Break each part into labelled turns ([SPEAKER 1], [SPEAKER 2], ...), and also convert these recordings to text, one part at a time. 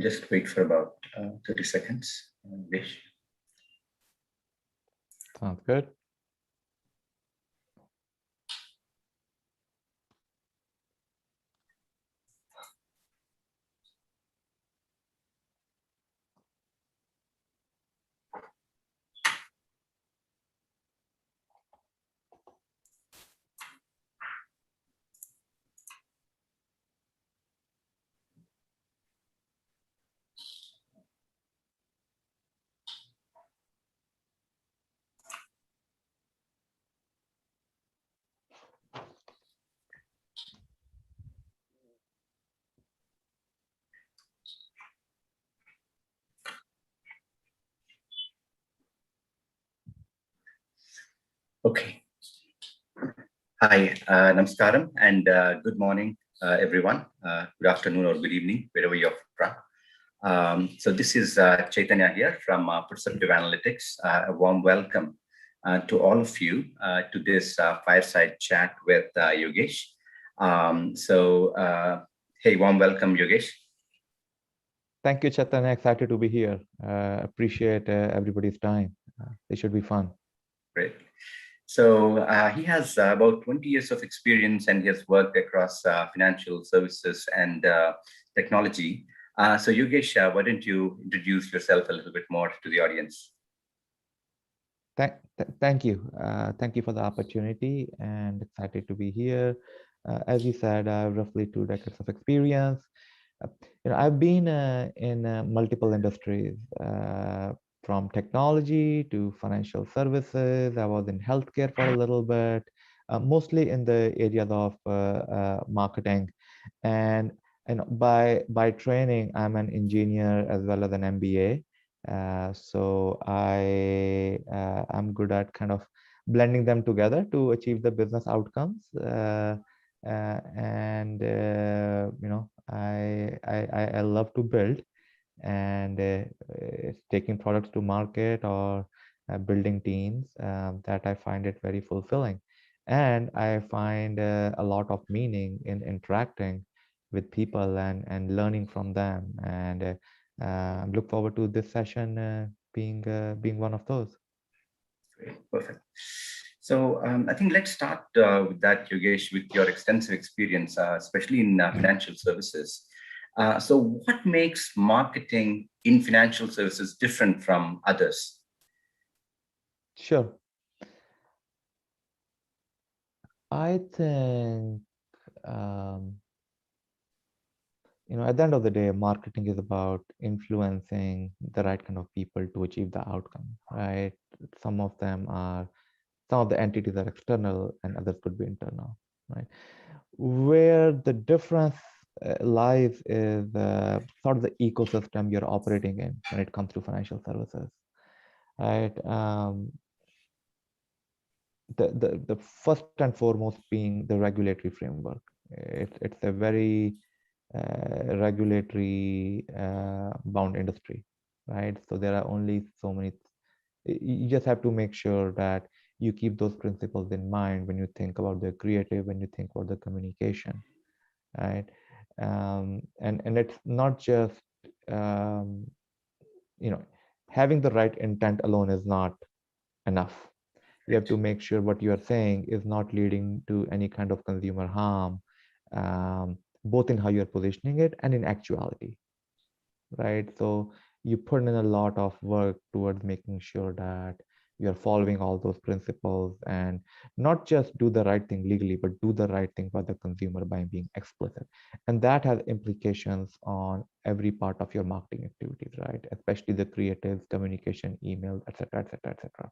[SPEAKER 1] Just wait for about 30 seconds. Wish.
[SPEAKER 2] Sounds good.
[SPEAKER 1] Okay. Hi, Namaskaram, and good morning, everyone. Good afternoon or good evening, wherever you're from. So this is Chaitanya here from Perceptive Analytics. A warm welcome to all of you to this fireside chat with Yogesh. Hey, warm welcome, Yogesh.
[SPEAKER 2] Thank you, Chaitanya. Excited to be here. Appreciate everybody's time. It should be fun.
[SPEAKER 1] Great. So he has about 20 years of experience, and he has worked across financial services and technology. So Yogesh, why don't you introduce yourself a little bit more to the audience?
[SPEAKER 2] Thank you. Thank you for the opportunity and excited to be here. As you said, I have roughly 2 decades of experience. I've been in multiple industries, from technology to financial services. I was in healthcare for a little bit, mostly in the areas of marketing. And by training, I'm an engineer as well as an MBA. So I'm good at kind of blending them together to achieve the business outcomes. I love to build, and taking products to market or building teams, that I find it very fulfilling. And I find a lot of meaning in interacting with people and learning from them. And look forward to this session being one of those.
[SPEAKER 1] Great, perfect. So I think let's start with that, Yogesh, with your extensive experience, especially in financial services. So what makes marketing in financial services different from others?
[SPEAKER 2] Sure. I think, at the end of the day, marketing is about influencing the right kind of people to achieve the outcome, right? Some of the entities are external and others could be internal, right? Where the difference lies is sort of the ecosystem you're operating in when it comes to financial services, right? The first and foremost being the regulatory framework. It's a very regulatory bound industry, right? So there are only so many. You just have to make sure that you keep those principles in mind when you think about the creative, when you think about the communication, right? And it's not just having the right intent alone is not enough. You have to make sure what you are saying is not leading to any kind of consumer harm, both in how you're positioning it and in actuality, right? So you put in a lot of work towards making sure that you're following all those principles and not just do the right thing legally, but do the right thing for the consumer by being explicit. And that has implications on every part of your marketing activities, right? Especially the creatives, communication, email, et cetera, et cetera, et cetera.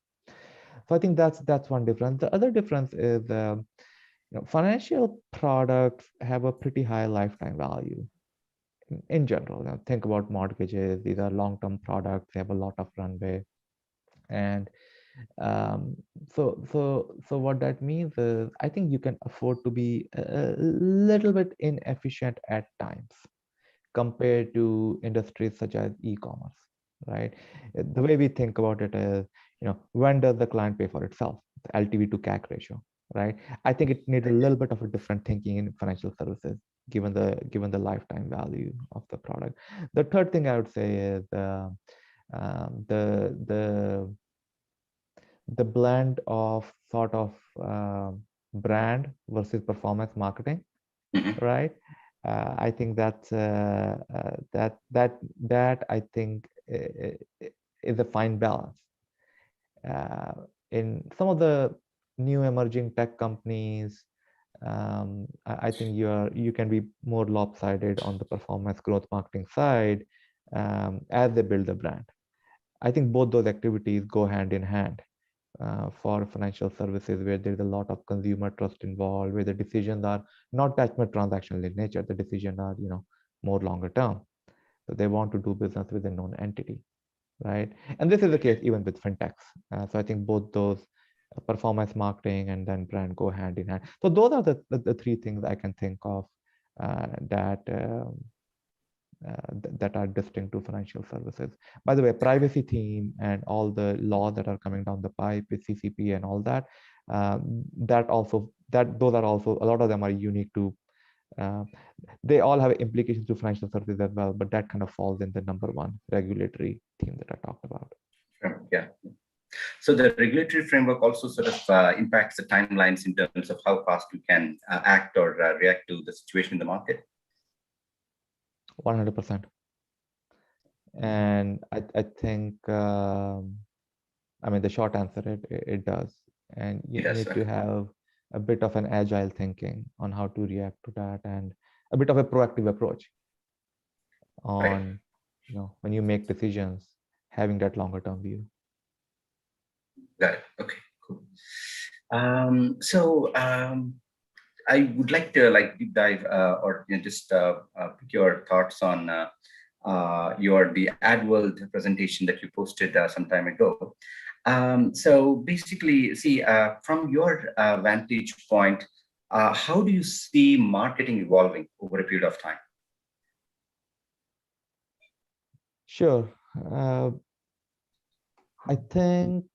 [SPEAKER 2] So I think that's one difference. The other difference is financial products have a pretty high lifetime value in general. Think about mortgages; these are long-term products. They have a lot of runway, and so what that means is, I think you can afford to be a little bit inefficient at times compared to industries such as e-commerce, right? The way we think about it is, when does the client pay for itself? The LTV to CAC ratio, right? I think it needs a little bit of a different thinking in financial services, given the lifetime value of the product. The third thing I would say is the the blend of sort of brand versus performance marketing,
[SPEAKER 1] Mhm.
[SPEAKER 2] right? I think that I think is a fine balance. Uh, in some of the new emerging tech companies, I think you can be more lopsided on the performance growth marketing side as they build the brand. I think both those activities go hand in hand for financial services, where there's a lot of consumer trust involved, where the decisions are not that much transactional in nature. The decisions are, more longer term. So they want to do business with a known entity, right? And this is the case even with fintechs. So I think both those performance marketing and then brand go hand in hand. So those are the three things I can think of that that are distinct to financial services. By the way, privacy theme and all the laws that are coming down the pipe with CCP and all that, those are also, a lot of them are unique to. Uh, they all have implications to financial services as well, but that kind of falls in the number one regulatory theme that I talked about.
[SPEAKER 1] Sure. Yeah. So the regulatory framework also sort of impacts the timelines in terms of how fast you can act or react to the situation in the market.
[SPEAKER 2] 100%. And I think, I mean, the short answer, it does. And you
[SPEAKER 1] Yes.
[SPEAKER 2] need to have a bit of an agile thinking on how to react to that, and a bit of a proactive approach
[SPEAKER 1] Right.
[SPEAKER 2] on, when you make decisions, having that longer term view.
[SPEAKER 1] Got it. Okay. Cool. So I would like to deep dive or just pick your thoughts on your the Ad World presentation that you posted some time ago. So basically, see from your vantage point, how do you see marketing evolving over a period of time?
[SPEAKER 2] Sure. I think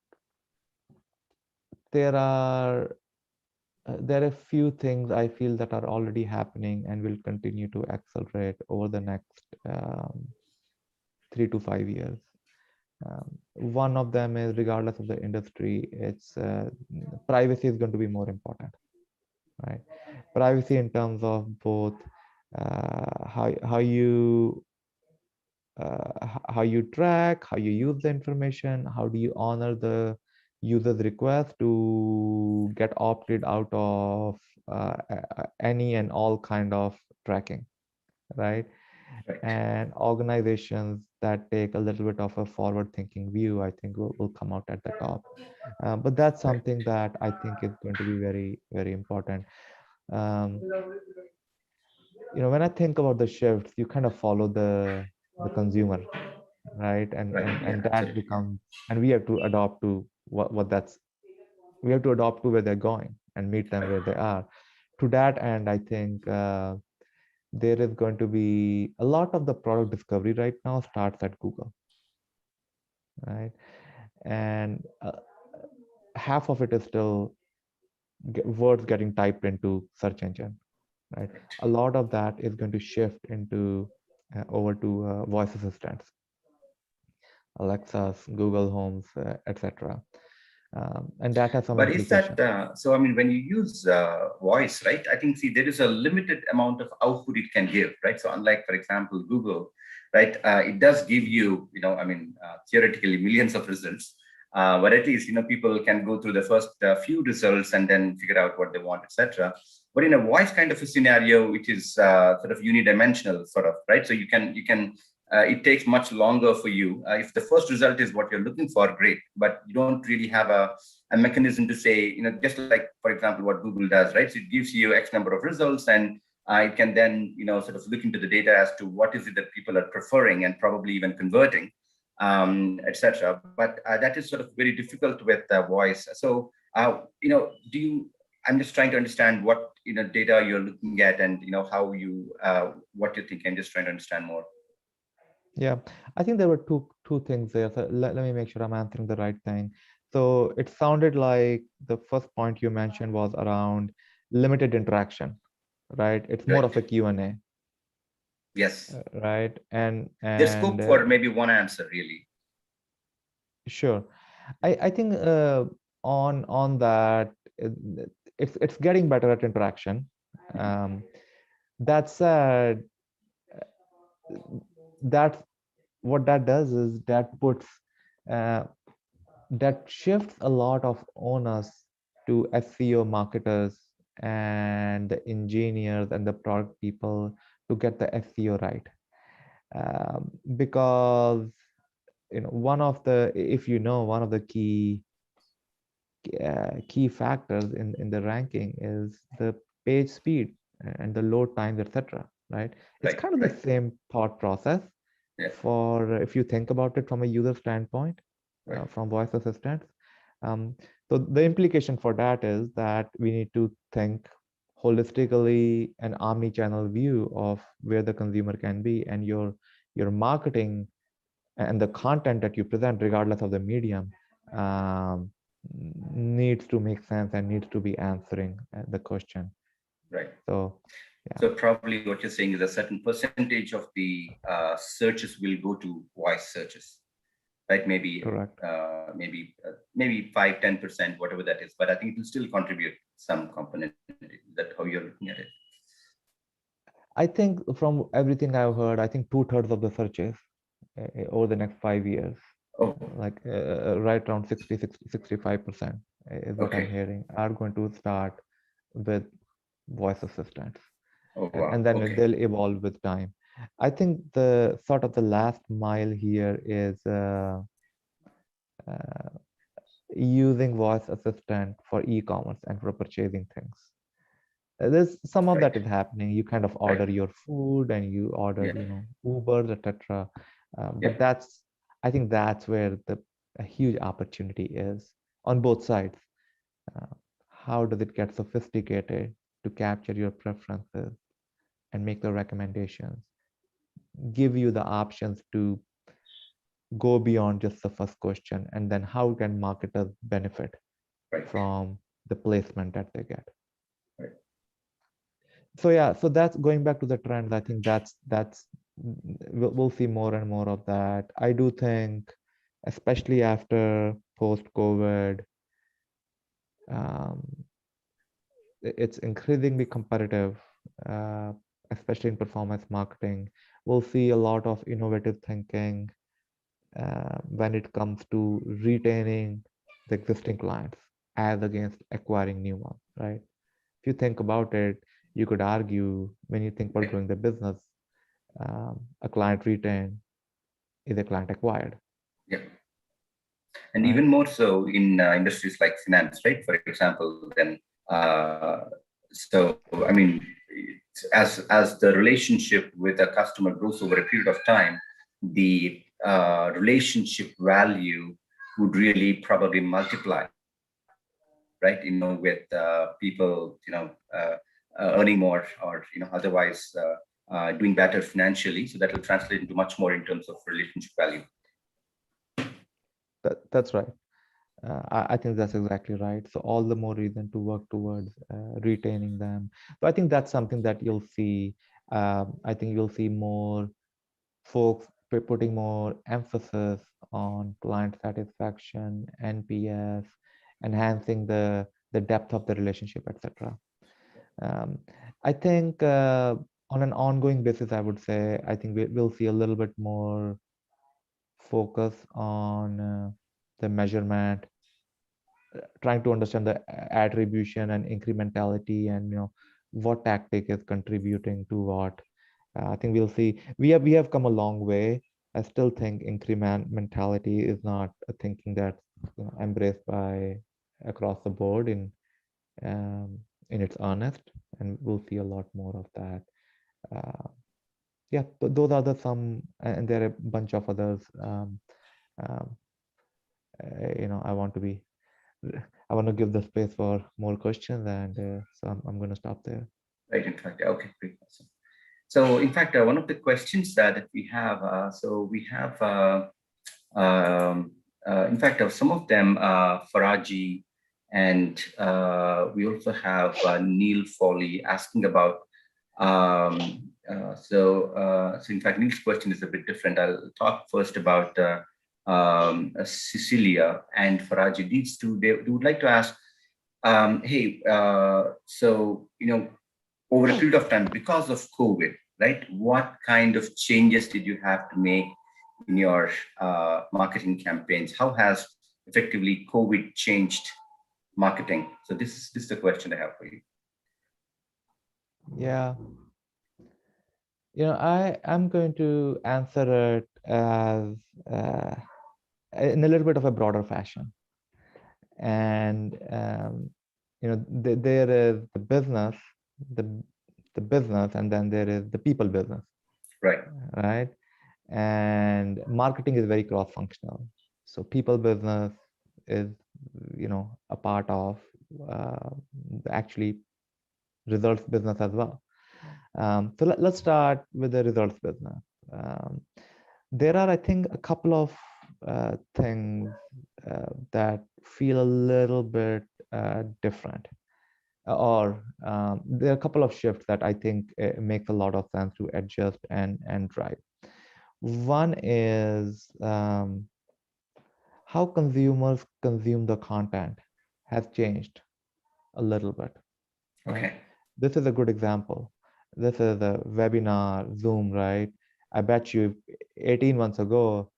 [SPEAKER 2] there are there are a few things I feel that are already happening and will continue to accelerate over the next 3 to 5 years. One of them is, regardless of the industry, it's privacy is going to be more important, right? Privacy in terms of both how you track, how you use the information, how do you honor the user's request to get opted out of any and all kind of tracking, right?
[SPEAKER 1] Right.
[SPEAKER 2] And organizations that take a little bit of a forward thinking view, I think will come out at the top. But that's
[SPEAKER 1] Right.
[SPEAKER 2] something that I think is going to be very, very important. Um, when I think about the shifts, you kind of follow the consumer, right? And
[SPEAKER 1] Right.
[SPEAKER 2] and
[SPEAKER 1] Yeah.
[SPEAKER 2] and that
[SPEAKER 1] Absolutely.
[SPEAKER 2] becomes, and we have to adopt to what that's we have to adopt to where they're going and meet them where they are. To that end, I think there is going to be a lot of the product discovery right now starts at Google, right? And half of it is still words getting typed into search engine, right?
[SPEAKER 1] Right.
[SPEAKER 2] A lot of that is going to shift into over to voice assistants, Alexa's, Google Homes, etc. And that has some
[SPEAKER 1] But is that
[SPEAKER 2] implications.
[SPEAKER 1] so? I mean, when you use voice, right? I think, see, there is a limited amount of output it can give, right? So, unlike, for example, Google, right? It does give you, I mean, theoretically millions of results, but at least people can go through the first few results and then figure out what they want, etc. But in a voice kind of a scenario, which is sort of unidimensional, sort of, right? So you can it takes much longer for you. If the first result is what you're looking for, great, but you don't really have a mechanism to say, just like, for example, what Google does, right? So it gives you X number of results, and it can then, sort of look into the data as to what is it that people are preferring and probably even converting, etc. But that is sort of very difficult with voice. So, do you? I'm just trying to understand what data you're looking at, and how you what you think. I'm just trying to understand more.
[SPEAKER 2] Yeah, I think there were two things there. So let me make sure I'm answering the right thing. So it sounded like the first point you mentioned was around limited interaction, right? It's more of
[SPEAKER 1] Right.
[SPEAKER 2] a Q&A,
[SPEAKER 1] Yes.
[SPEAKER 2] right? And
[SPEAKER 1] There's
[SPEAKER 2] and
[SPEAKER 1] scope for maybe one answer, really.
[SPEAKER 2] sure. I think on that, it's getting better at interaction. Um, that said, that's what that does is uh, that shifts a lot of onus to SEO marketers and the engineers and the product people to get the SEO right. Because one of the if you know one of the key factors in the ranking is the page speed and the load times, etc. Right? It's
[SPEAKER 1] Right.
[SPEAKER 2] kind of the
[SPEAKER 1] Right.
[SPEAKER 2] same thought process
[SPEAKER 1] Yeah.
[SPEAKER 2] for if you think about it from a user standpoint,
[SPEAKER 1] Right.
[SPEAKER 2] from voice assistants. Um, so the implication for that is that we need to think holistically an omni-channel view of where the consumer can be, and your marketing and the content that you present, regardless of the medium, um, needs to make sense and needs to be answering the question.
[SPEAKER 1] Right.
[SPEAKER 2] So, yeah,
[SPEAKER 1] So probably what you're saying is a certain percentage of the searches will go to voice searches, right?
[SPEAKER 2] correct.
[SPEAKER 1] Maybe 5-10%, whatever that is. But I think it will still contribute some component. Is that how you're looking at it?
[SPEAKER 2] I think from everything I've heard, I think two-thirds of the searches over the next 5 years,
[SPEAKER 1] Oh,
[SPEAKER 2] like right around 65% is what I'm
[SPEAKER 1] okay.
[SPEAKER 2] hearing, are going to start with voice assistants.
[SPEAKER 1] Oh,
[SPEAKER 2] And
[SPEAKER 1] wow.
[SPEAKER 2] then
[SPEAKER 1] Okay.
[SPEAKER 2] they'll evolve with time. I think the sort of the last mile here is uh, using voice assistant for e-commerce and for purchasing things. There's some of
[SPEAKER 1] Right.
[SPEAKER 2] that is happening. You kind of
[SPEAKER 1] Right.
[SPEAKER 2] order your food and you order,
[SPEAKER 1] Yeah.
[SPEAKER 2] Ubers, etc.
[SPEAKER 1] Yeah.
[SPEAKER 2] But I think that's where the a huge opportunity is on both sides. Uh, how does it get sophisticated to capture your preferences and make the recommendations, give you the options to go beyond just the first question, and then how can marketers benefit
[SPEAKER 1] Right.
[SPEAKER 2] from the placement that they get?
[SPEAKER 1] Right.
[SPEAKER 2] So yeah, so that's going back to the trends. I think that's we'll see more and more of that. I do think, especially after post COVID, um, it's increasingly competitive, uh, especially in performance marketing. We'll see a lot of innovative thinking when it comes to retaining the existing clients as against acquiring new ones, right? If you think about it, you could argue when you think about
[SPEAKER 1] Yeah.
[SPEAKER 2] growing the business, a client retained is a client acquired,
[SPEAKER 1] Yeah. And
[SPEAKER 2] right?
[SPEAKER 1] even more so in industries like finance, right? For example, then so I mean, as the relationship with a customer grows over a period of time, the relationship value would really probably multiply, right? With people, earning more or otherwise doing better financially. So that will translate into much more in terms of relationship value.
[SPEAKER 2] That's right. I think that's exactly right. So all the more reason to work towards retaining them. So I think that's something that you'll see. I think you'll see more folks putting more emphasis on client satisfaction, NPS, enhancing the depth of the relationship, etc. Um, I think on an ongoing basis, I would say, I think we'll see a little bit more focus on the measurement, trying to understand the attribution and incrementality, and what tactic is contributing to what. I think we'll see we have come a long way. I still think incrementality is not a thinking that's embraced by across the board um, in its earnest, and we'll see a lot more of that. Uh, yeah, those are the some, and there are a bunch of others. Um, I want to be I want to give the space for more questions, and so I'm going to stop there.
[SPEAKER 1] Right. In fact, okay, great. Awesome. So, in fact, one of the questions that we have, so we have um, In fact, some of them, Faraji, and we also have Neil Foley asking about. So in fact, Neil's question is a bit different. I'll talk first about Cecilia and Faraji. These two, they would like to ask, hey, so, over a period of time, because of COVID, right? What kind of changes did you have to make in your marketing campaigns? How has effectively COVID changed marketing? So this is the question I have for you.
[SPEAKER 2] Yeah. I'm going to answer it as in a little bit of a broader fashion. And there is the business, the business, and then there is the people business. Right. And marketing is very cross-functional. So people business is, a part of actually results business as well. So let's start with the results business. There are, I think, a couple of things that feel a little bit different, or there are a couple of shifts that I think makes a lot of sense to adjust and drive. One is how consumers consume the content has changed a little bit. Right?
[SPEAKER 1] Okay.
[SPEAKER 2] This is a good example. This is a webinar, Zoom, right? I bet you 18 months ago,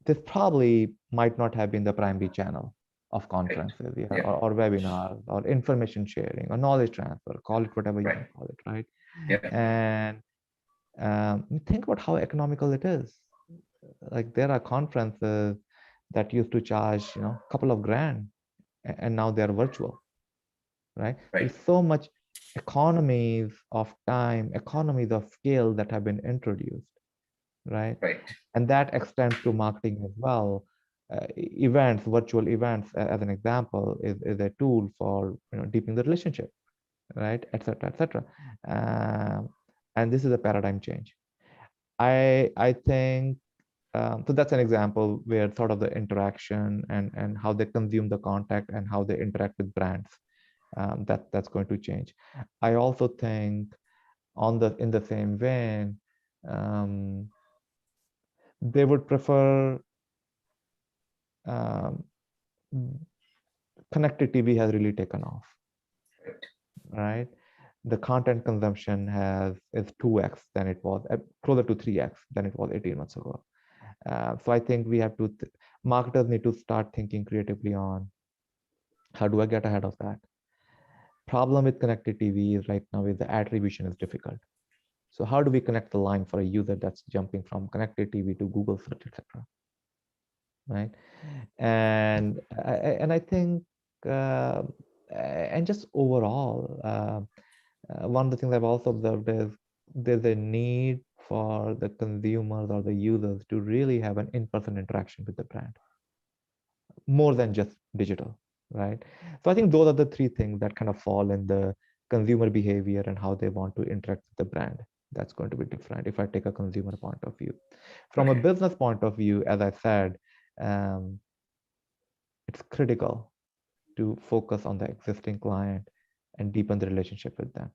[SPEAKER 2] this probably might not have been the primary channel of conferences, or webinars, or information sharing, or knowledge transfer, call it whatever you want to call it, right? And think about how economical it is. Like, there are conferences that used to charge, a couple of grand, and now they're virtual, right? There's so much economies of time, economies of scale that have been introduced, right? And that extends to marketing as well. Events, virtual events, as an example, is a tool for deepening the relationship, right? Et cetera, et cetera. And this is a paradigm change. I think so. That's an example where sort of the interaction and how they consume the content and how they interact with brands, that's going to change. I also think in the same vein, they would prefer connected TV has really taken off, right? The content consumption is 2x than it was, closer to 3x than it was 18 months ago. So I think we have to, marketers need to start thinking creatively on how do I get ahead of that. Problem with connected TV is right now is the attribution is difficult. So how do we connect the line for a user that's jumping from connected TV to Google search, etc. Right? And I think, and just overall, one of the things I've also observed is there's a need for the consumers or the users to really have an in-person interaction with the brand, more than just digital, right? So I think those are the three things that kind of fall in the consumer behavior and how they want to interact with the brand. That's going to be different if I take a consumer point of view. From a business point of view, as I said, it's critical to focus on the existing client and deepen the relationship with them.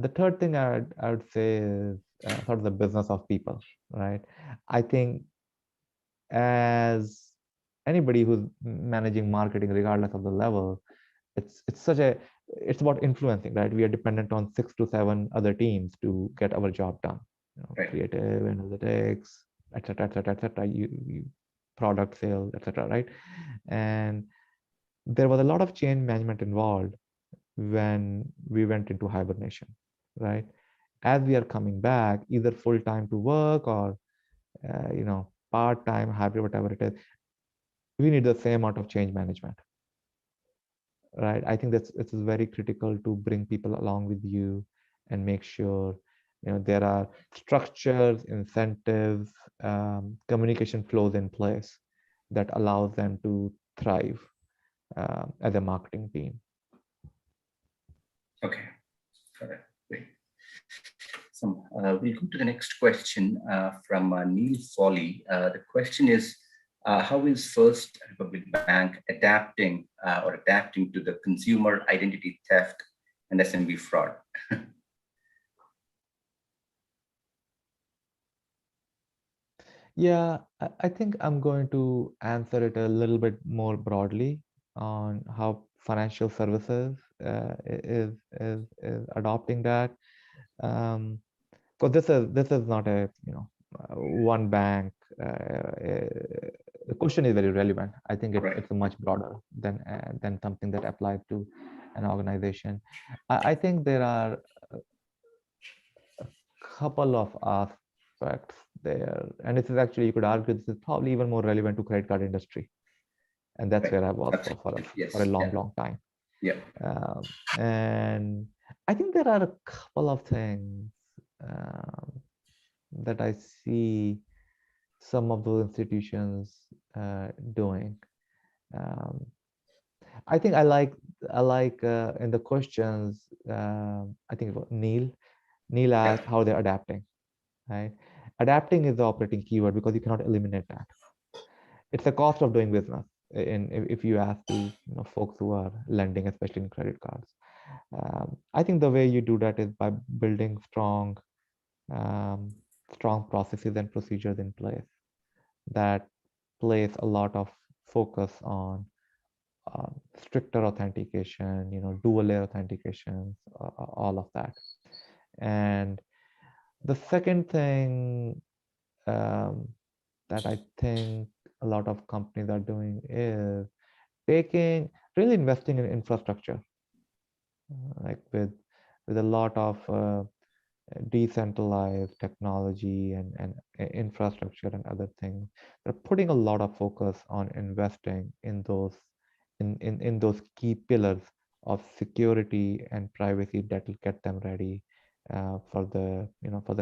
[SPEAKER 2] The third thing I would say is sort of the business of people, right? I think as anybody who's managing marketing, regardless of the level, it's about influencing, right? We are dependent on 6 to 7 other teams to get our job done. Creative, analytics, etc., etc., etc. You product sales, etc. Right? And there was a lot of change management involved when we went into hibernation, right? As we are coming back, either full time to work or part time, hybrid, whatever it is, we need the same amount of change management, right? I think it's very critical to bring people along with you and make sure there are structures, incentives, communication flows in place that allows them to thrive as a marketing team.
[SPEAKER 1] Okay, got it. Great. Awesome. We'll go to the next question from Neil Foley. The question is, how is First Republic Bank adapting to the consumer identity theft and SMB fraud?
[SPEAKER 2] Yeah, I think I'm going to answer it a little bit more broadly on how financial services is adopting that. Because this is not a one bank. The question is very relevant. I think it's much broader than something that applies to an organization. I think there are a couple of aspects there, and this is actually, you could argue, this is probably even more relevant to credit card industry, and that's where I was for a long time.
[SPEAKER 1] Yeah.
[SPEAKER 2] And I think there are a couple of things that I see some of those institutions doing. I think I like in the questions. I think it was Neil asked how they're adapting. Right, adapting is the operating keyword because you cannot eliminate that. It's the cost of doing business. If you ask to folks who are lending, especially in credit cards, I think the way you do that is by building strong processes and procedures in place that place a lot of focus on stricter authentication, dual layer authentication, all of that. And the second thing that I think a lot of companies are doing is really investing in infrastructure, like with a lot of decentralized technology and infrastructure and other things. They're putting a lot of focus on investing in those key pillars of security and privacy that will get them ready for the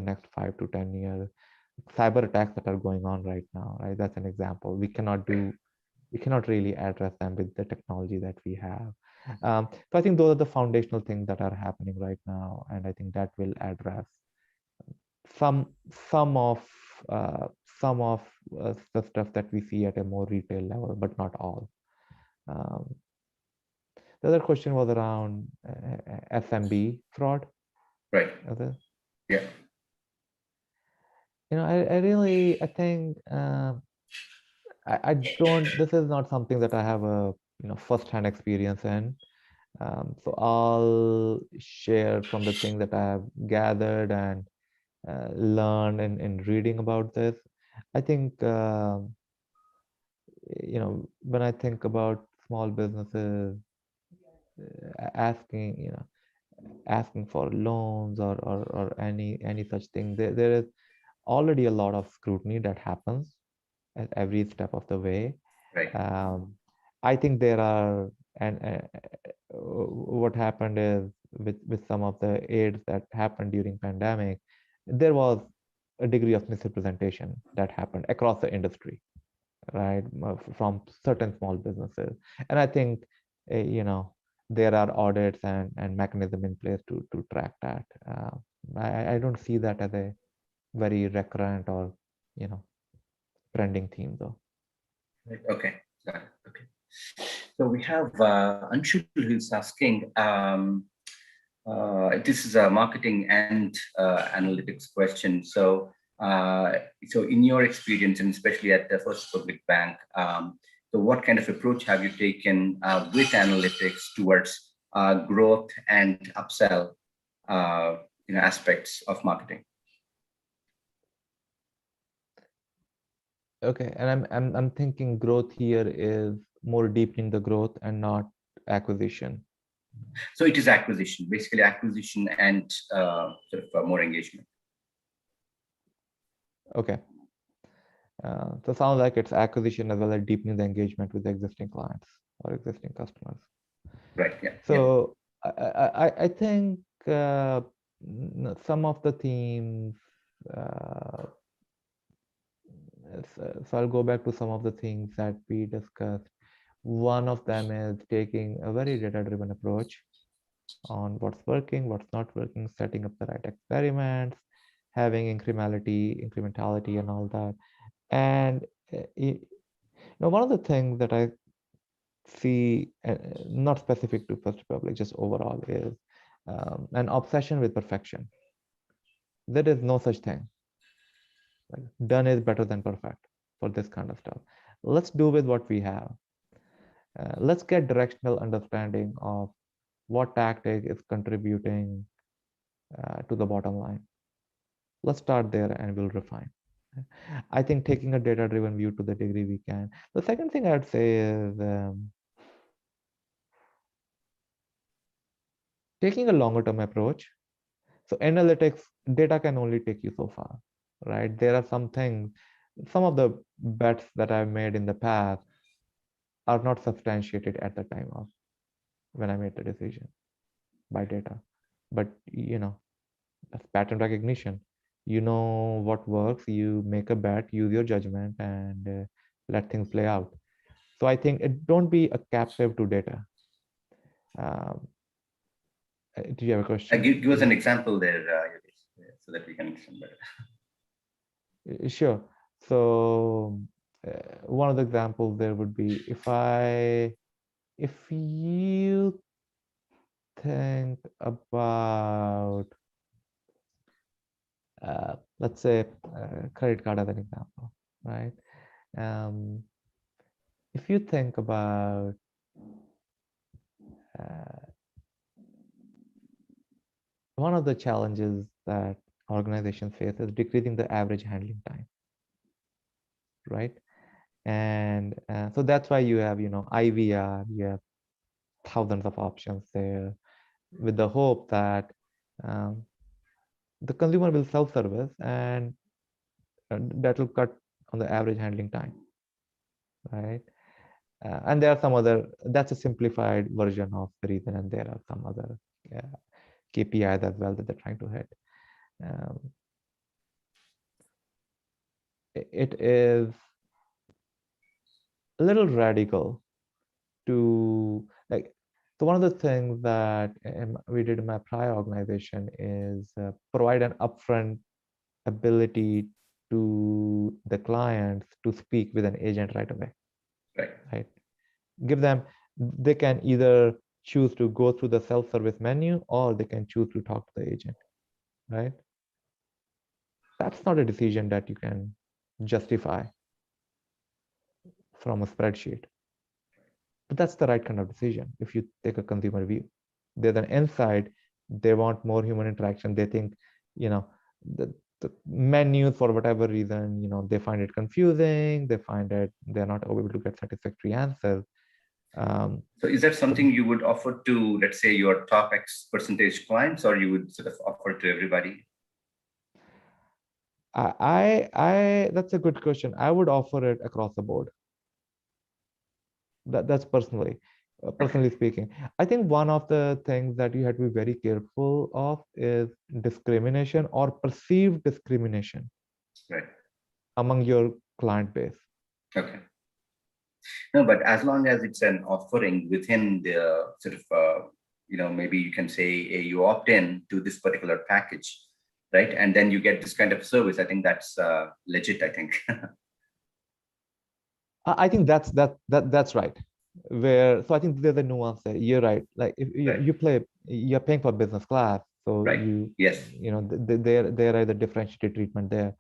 [SPEAKER 2] next 5 to 10 years. Cyber attacks that are going on right now, right? That's an example. We cannot really address them with the technology that we have. So I think those are the foundational things that are happening right now, and I think that will address some of the stuff that we see at a more retail level, but not all. The other question was around SMB fraud.
[SPEAKER 1] Right. Yeah.
[SPEAKER 2] I think I don't. This is not something that I have a first-hand experience in. So I'll share from the things that I have gathered and learned in reading about this. I think when I think about small businesses asking for loans or any such thing, there is already a lot of scrutiny that happens at every step of the way.
[SPEAKER 1] Right.
[SPEAKER 2] I think there are, and what happened is with some of the aids that happened during pandemic, there was a degree of misrepresentation that happened across the industry, right, from certain small businesses. And I think there are audits and mechanism in place to track that. I don't see that as a very recurrent or trending theme though.
[SPEAKER 1] Okay. Okay. So we have Anshul who's asking, this is a marketing and analytics question. So in your experience, and especially at the First Republic Bank, so what kind of approach have you taken with analytics towards growth and upsell aspects of marketing?
[SPEAKER 2] Okay, and I'm thinking growth here is more deepening the growth and not acquisition.
[SPEAKER 1] So it is acquisition, basically acquisition and sort of more engagement.
[SPEAKER 2] Okay. So sounds like it's acquisition as well as deepening the engagement with the existing clients or existing customers.
[SPEAKER 1] Right. Yeah.
[SPEAKER 2] So yeah. I think some of the themes. So I'll go back to some of the things that we discussed. One of them is taking a very data-driven approach on what's working, what's not working, setting up the right experiments, having incrementality, and all that. And one of the things that I see, not specific to First Republic, just overall, is an obsession with perfection. There is no such thing. Like, done is better than perfect for this kind of stuff. Let's do with what we have. Let's get directional understanding of what tactic is contributing to the bottom line. Let's start there and we'll refine. I think taking a data-driven view to the degree we can. The second thing I'd say is taking a longer-term approach. So analytics data can only take you so far, right? There are some things, some of the bets that I've made in the past are not substantiated at the time of when I made the decision by data. But that's pattern recognition. You know what works, you make a bet, use your judgment, and let things play out. So I think don't be a captive to data. Do you have a question?
[SPEAKER 1] Give us an example there, Yogesh, so that we can understand better.
[SPEAKER 2] Sure. So one of the examples there would be if you think about let's say credit card as an example, right? If you think about one of the challenges that organizations face is decreasing the average handling time, right? And so that's why you have, IVR, you have thousands of options there, with the hope that the consumer will self-service and that will cut on the average handling time, right? And there are some other, that's a simplified version of the reason, and there are some other KPIs as well that they're trying to hit. It is a little radical to so one of the things that we did in my prior organization is provide an upfront ability to the clients to speak with an agent right away. Right. Give them, they can either choose to go through the self-service menu or they can choose to talk to the agent, right? That's not a decision that you can justify from a spreadsheet. But that's the right kind of decision if you take a consumer view. There's an insight, they want more human interaction. They think, the menu, for whatever reason, they find it confusing, they find it, they're not able to get satisfactory answers.
[SPEAKER 1] So is that something you would offer to, let's say, your top X percentage clients, or you would sort of offer to everybody?
[SPEAKER 2] That's a good question. I would offer it across the board. That's personally speaking. I think one of the things that you have to be very careful of is discrimination or perceived discrimination among your client base.
[SPEAKER 1] Okay. No, but as long as it's an offering within the sort of, maybe you can say you opt in to this particular package, right? And then you get this kind of service. I think that's legit, I think.
[SPEAKER 2] I think that's right. So I think there's a nuance there. You're right. Like if you're paying for business class, so there is a differentiated treatment there.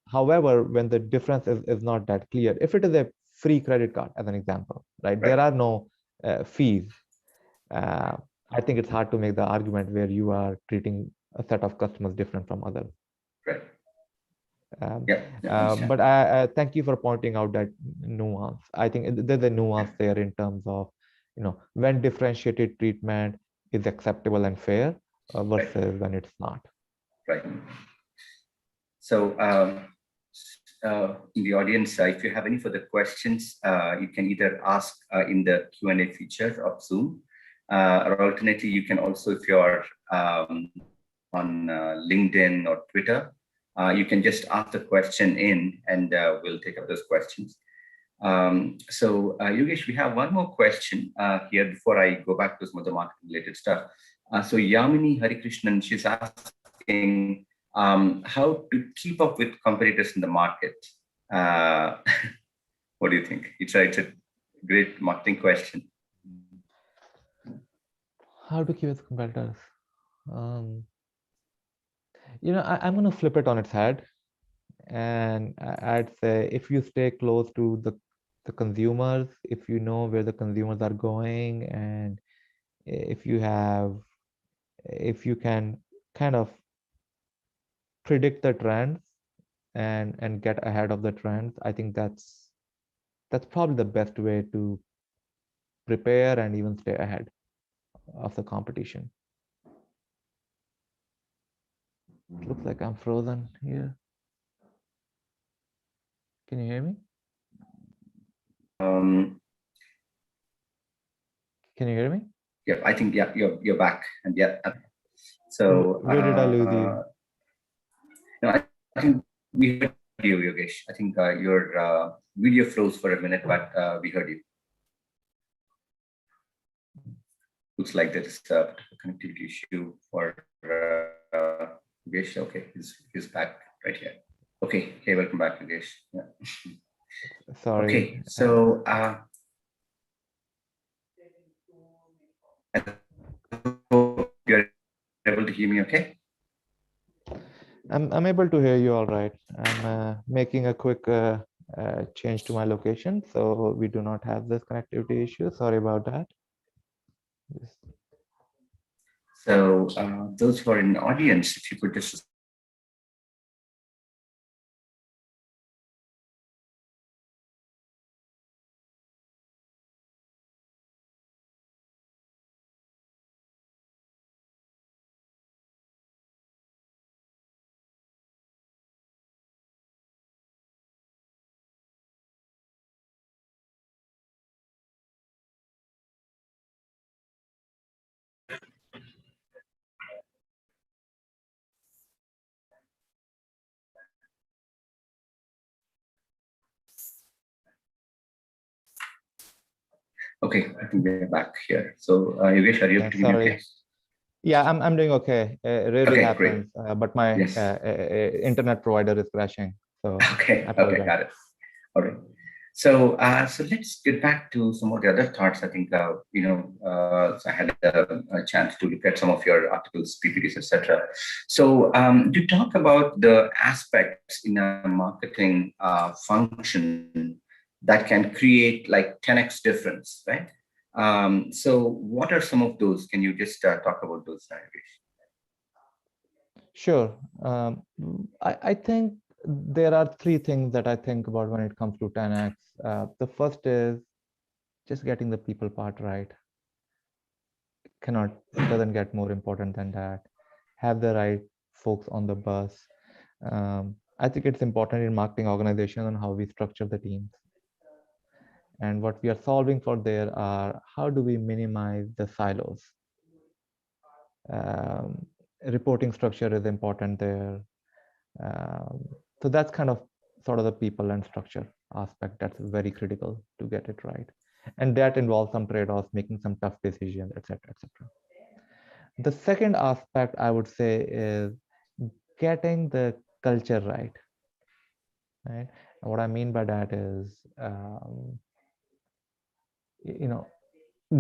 [SPEAKER 2] However, when the difference is not that clear, if it is a free credit card, as an example, right? There are no fees. I think it's hard to make the argument where you are treating a set of customers different from others.
[SPEAKER 1] Right.
[SPEAKER 2] But I thank you for pointing out that nuance. I think there's a nuance there in terms of, when differentiated treatment is acceptable and fair versus when it's not.
[SPEAKER 1] Right. So in the audience, if you have any further questions, you can either ask in the Q&A feature of Zoom, or alternatively, you can also, if you're on LinkedIn or Twitter, you can just ask the question in and we'll take up those questions. So Yogesh, we have one more question here before I go back to some of the market related stuff. So Yamini Harikrishnan, she's asking, How to keep up with competitors in the market? Uh, what do you think? It's a great marketing question.
[SPEAKER 2] How to keep with competitors? I'm going to flip it on its head, and I'd say if you stay close to the consumers, if you know where the consumers are going, and if you can kind of predict the trends and get ahead of the trends, I think that's probably the best way to prepare and even stay ahead of the competition. It looks like I'm frozen here. Can you hear me? Can you hear me?
[SPEAKER 1] Yeah, I think you're back, and yeah. So
[SPEAKER 2] where did I lose you?
[SPEAKER 1] No, I think we heard you, Yogesh. I think your video froze for a minute, but we heard you. Looks like there is a connectivity issue for Yogesh. Okay, he's back right here. Okay, hey, welcome back, Yogesh. Yeah.
[SPEAKER 2] Sorry.
[SPEAKER 1] Okay, so I hope you're able to hear me okay?
[SPEAKER 2] I'm able to hear you all right. I'm making a quick change to my location, so we do not have this connectivity issue. Sorry about that.
[SPEAKER 1] So those who are in the audience, if you could just okay, I think we're back here. So, Yogesh, are you able to hear me okay?
[SPEAKER 2] Yeah, I'm doing okay. It really
[SPEAKER 1] Okay,
[SPEAKER 2] happens, but my
[SPEAKER 1] yes.
[SPEAKER 2] internet provider is crashing. So
[SPEAKER 1] okay, got it. All right. So, so let's get back to some of the other thoughts. I think so I had a chance to look at some of your articles, PPTs, etc. So, you talk about the aspects in a marketing function that can create like 10x difference, right? So, what are some of those? Can you just talk about those, Yogesh?
[SPEAKER 2] Sure. I think there are three things that I think about when it comes to 10x. The first is just getting the people part right. It doesn't get more important than that. Have the right folks on the bus. I think it's important in marketing organization and how we structure the teams. And what we are solving for there are how do we minimize the silos. Reporting structure is important there. So that's kind of sort of the people and structure aspect that's very critical to get it right. And that involves some trade-offs, making some tough decisions, etc., etc. The second aspect I would say is getting the culture right. Right. And what I mean by that is,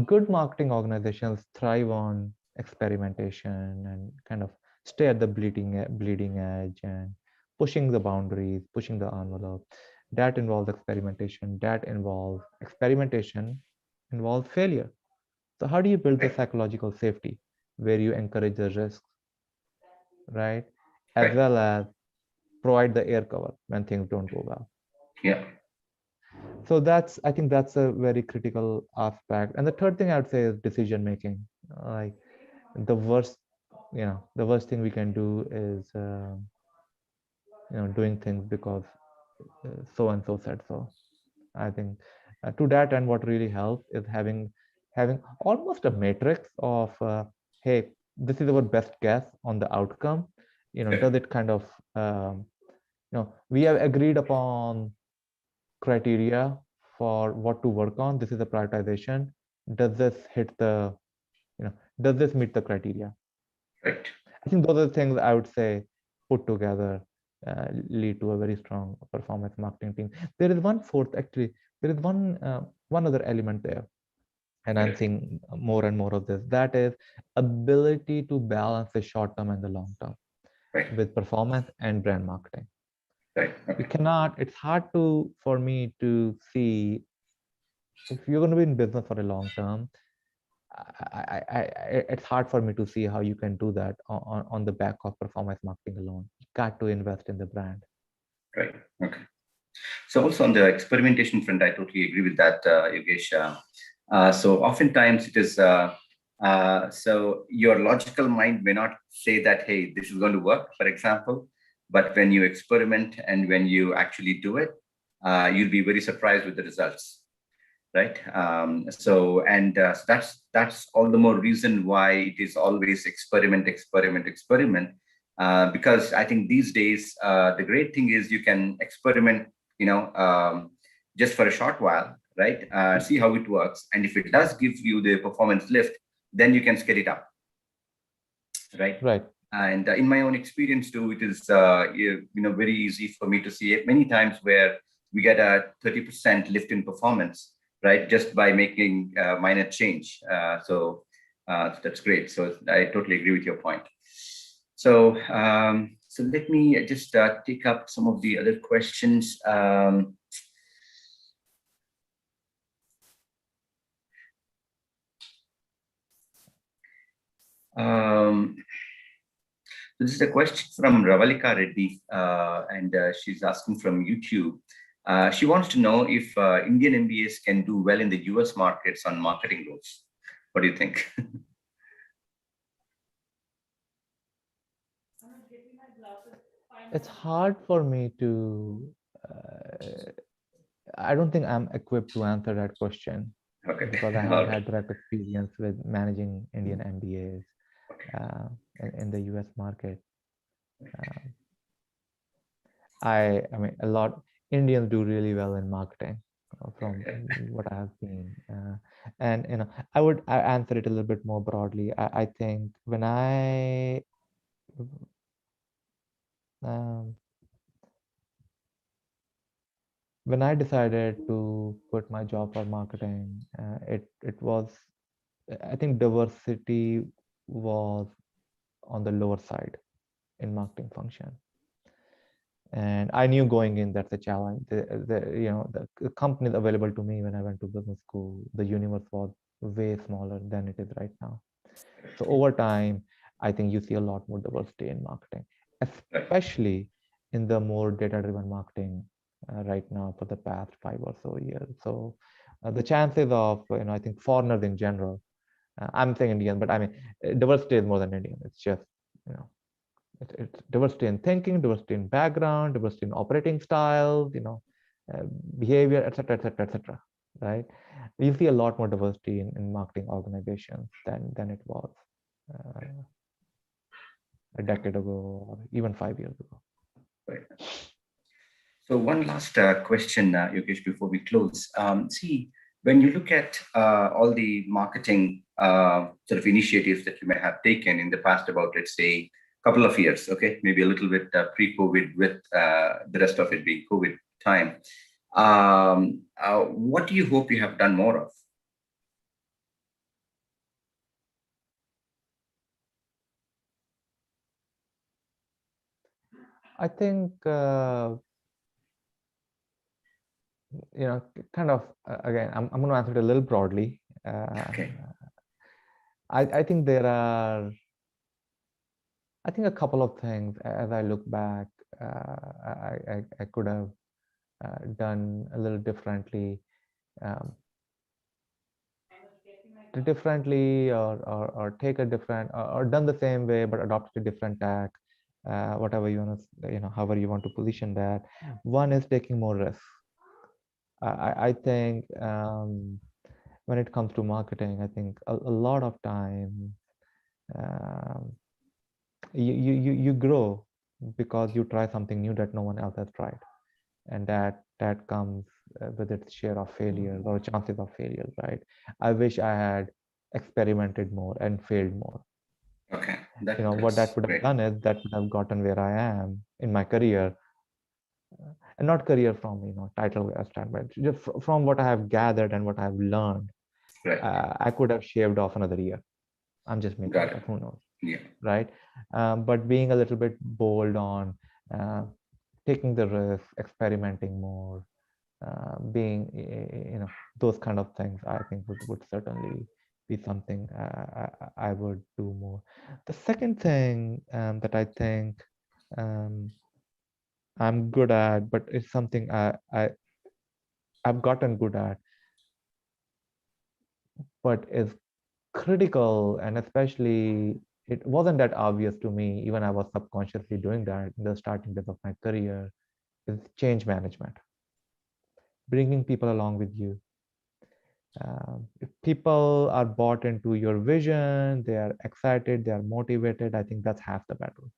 [SPEAKER 2] good marketing organizations thrive on experimentation and kind of stay at the bleeding edge and pushing the boundaries, pushing the envelope. That involves experimentation. Involves failure. So how do you build the psychological safety where you encourage the risks, right? As well as provide the air cover when things don't go well.
[SPEAKER 1] Yeah.
[SPEAKER 2] So I think that's a very critical aspect. And the third thing I would say is decision making. Like the worst thing we can do is doing things because so and so said so. I think to that end, what really helps is having almost a matrix of hey, this is our best guess on the outcome. Does it kind of we have agreed upon criteria for what to work on. This is a prioritization. Does this hit the does this meet the criteria?
[SPEAKER 1] Right.
[SPEAKER 2] I think those are the things I would say put together lead to a very strong performance marketing team. There is one fourth, actually, there is one other element there, and I'm
[SPEAKER 1] Correct.
[SPEAKER 2] seeing more and more of this. That is ability to balance the short term and the long term
[SPEAKER 1] Right.
[SPEAKER 2] with performance and brand marketing.
[SPEAKER 1] Right.
[SPEAKER 2] You
[SPEAKER 1] Okay.
[SPEAKER 2] cannot, it's hard for me to see if you're going to be in business for a long term. It's hard for me to see how you can do that on the back of performance marketing alone. You got to invest in the brand.
[SPEAKER 1] Right. Okay. So also on the experimentation front, I totally agree with that, Yogesh. So oftentimes it is so your logical mind may not say that, hey, this is going to work, for example, but when you experiment and when you actually do it, you'll be very surprised with the results, right? So that's all the more reason why it is always experiment, experiment, experiment. Because I think these days the great thing is you can experiment, just for a short while, right? See how it works, and if it does give you the performance lift, then you can scale it up, right?
[SPEAKER 2] Right.
[SPEAKER 1] And in my own experience too, it is very easy for me to see it many times where we get a 30% lift in performance, right, just by making minor change. So that's great. So I totally agree with your point. So let me just take up some of the other questions. Um, This is a question from Ravalika Reddy, and she's asking from YouTube. She wants to know if Indian MBAs can do well in the US markets on marketing roles. What do you think?
[SPEAKER 2] It's hard for me to, uh, I don't think I'm equipped to answer that question
[SPEAKER 1] Okay.
[SPEAKER 2] because I haven't
[SPEAKER 1] All right.
[SPEAKER 2] had direct experience with managing Indian MBAs
[SPEAKER 1] Okay.
[SPEAKER 2] in the US market. I mean, a lot Indians do really well in marketing from
[SPEAKER 1] Okay.
[SPEAKER 2] what I have seen. And I answer it a little bit more broadly. I think um, when I decided to quit my job for marketing, it was, I think diversity was on the lower side in marketing function. And I knew going in that's a challenge. The companies available to me when I went to business school, the universe was way smaller than it is right now. So over time, I think you see a lot more diversity in marketing,
[SPEAKER 1] Right.
[SPEAKER 2] especially in the more data-driven marketing right now for the past 5 or so years. So the chances of, I think foreigners in general, I'm saying Indian, but I mean, diversity is more than Indian. It's just, you know, it's diversity in thinking, diversity in background, diversity in operating styles, uh, behavior, etc., etc., etc. Right? You see a lot more diversity in marketing organizations than it was uh, a decade ago or even 5 years ago.
[SPEAKER 1] Right. So one last question, Yogesh, before we close. See, when you look at all the marketing sort of initiatives that you may have taken in the past, about let's say couple of years, okay, maybe a little bit pre-COVID, with the rest of it being COVID time. What do you hope you have done more of?
[SPEAKER 2] I think kind of again, I'm going to answer it a little broadly.
[SPEAKER 1] Okay.
[SPEAKER 2] I think there are, I think a couple of things as I look back, I could have done a little differently, um, or take a different, or done the same way but adopted a different tack, whatever you want to, however you want to position that. One is taking more risks. I think when it comes to marketing, I think a lot of time um, you grow because you try something new that no one else has tried, and that comes with its share of failures or chances of failures, right? I wish I had experimented more and failed more.
[SPEAKER 1] Okay,
[SPEAKER 2] What that
[SPEAKER 1] that's
[SPEAKER 2] would have
[SPEAKER 1] great.
[SPEAKER 2] done is that would have gotten where I am in my career, and not career from title standpoint, just from what I have gathered and what I have learned.
[SPEAKER 1] Right.
[SPEAKER 2] I could have shaved off another year. I'm just making
[SPEAKER 1] Got
[SPEAKER 2] it
[SPEAKER 1] it.
[SPEAKER 2] up. Who knows,
[SPEAKER 1] Yeah.
[SPEAKER 2] right? But being a little bit bold on uh, taking the risk, experimenting more, being those kind of things, I think would certainly be something I would do more. The second thing that I think I'm good at, but it's something I've gotten good at, but is critical, and especially it wasn't that obvious to me, even I was subconsciously doing that in the starting days of my career, is change management, bringing people along with you. If people are bought into your vision, they are excited, they are motivated, I think that's half the battle.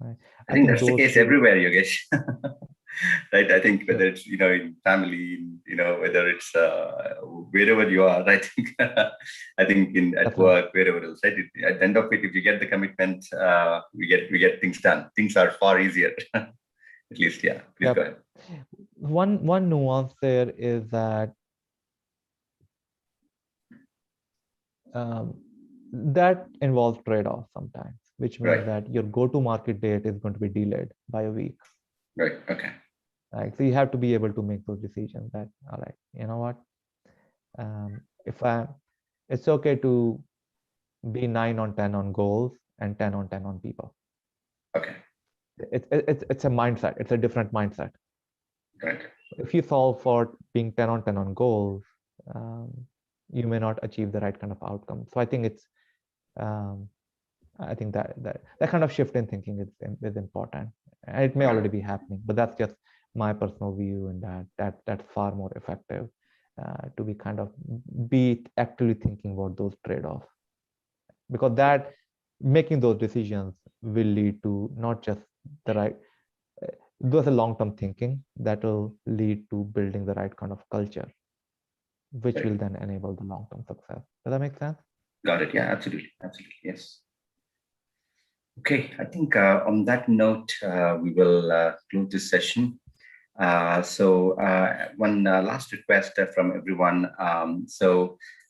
[SPEAKER 2] Right?
[SPEAKER 1] I
[SPEAKER 2] I
[SPEAKER 1] think
[SPEAKER 2] think
[SPEAKER 1] that's the
[SPEAKER 2] those
[SPEAKER 1] case
[SPEAKER 2] two,
[SPEAKER 1] everywhere, Yogesh. Right. I think
[SPEAKER 2] yeah,
[SPEAKER 1] whether it's in family, whether it's wherever you are. I think I think in at
[SPEAKER 2] that's right.
[SPEAKER 1] work, wherever else. Right. At the end of it, if you get the commitment, we get things done. Things are far easier. At least, yeah. Please go
[SPEAKER 2] Yep.
[SPEAKER 1] ahead.
[SPEAKER 2] One nuance there is that um, that involves trade-offs sometimes, which means
[SPEAKER 1] Right.
[SPEAKER 2] that your go-to-market date is going to be delayed by a week.
[SPEAKER 1] Right. Okay.
[SPEAKER 2] Right? So you have to be able to make those decisions that, all right, you know what? If it's okay to be 9 on 10 on goals and 10 on 10 on people.
[SPEAKER 1] Okay.
[SPEAKER 2] It's a mindset. It's a different mindset.
[SPEAKER 1] Right.
[SPEAKER 2] If you solve for being 10 on 10 on goals, um, you may not achieve the right kind of outcome. So I think um, I think that kind of shift in thinking is important. And it may
[SPEAKER 1] Got it.
[SPEAKER 2] already be happening, but that's just my personal view, and that's far more effective to be kind of be actually thinking about those trade-offs, because that making those decisions will lead to not just the right those are long-term thinking that will lead to building the right kind of culture, which
[SPEAKER 1] Right.
[SPEAKER 2] will then enable the long-term success. Does that make sense?
[SPEAKER 1] Got it. Yeah. Absolutely. Absolutely. Yes. Okay. I think on that note, we will close this session. One last request from everyone.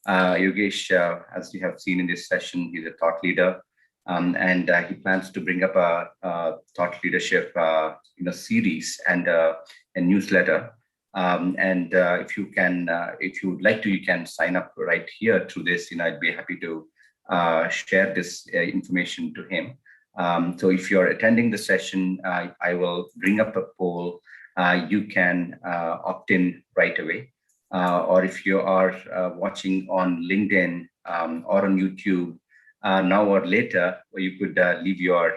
[SPEAKER 1] Yogesh, as you have seen in this session, he's a thought leader, and he plans to bring up a thought leadership, series and a newsletter. If you would like to, you can sign up right here through this. I'd be happy to share this information to him. So if you're attending the session, I will bring up a poll. You can opt in right away. Or if you are watching on LinkedIn or on YouTube now or later, you could leave your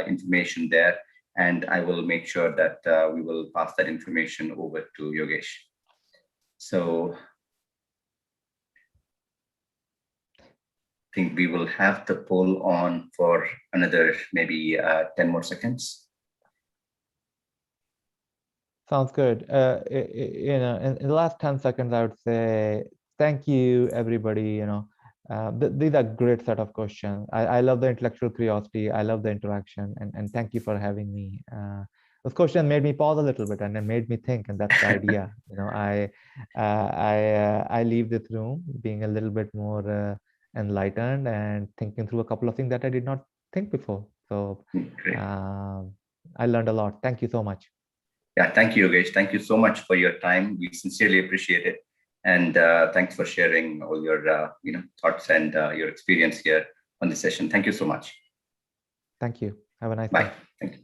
[SPEAKER 1] information there, and I will make sure that we will pass that information over to Yogesh. So I think we will have the poll on for another maybe 10 more seconds.
[SPEAKER 2] Sounds good. In the last 10 seconds, I would say thank you, everybody. These are great set of questions. I love the intellectual curiosity. I love the interaction, and thank you for having me. Those questions made me pause a little bit, and then made me think, and that's the idea. I leave this room being a little bit more enlightened and thinking through a couple of things that I did not think before. So I learned a lot. Thank you so much.
[SPEAKER 1] Yeah, thank you, Yogesh. Thank you so much for your time. We sincerely appreciate it, and thanks for sharing all your thoughts and your experience here on this session. Thank you so much.
[SPEAKER 2] Thank you. Have a nice
[SPEAKER 1] Bye.
[SPEAKER 2] day.
[SPEAKER 1] Thank you.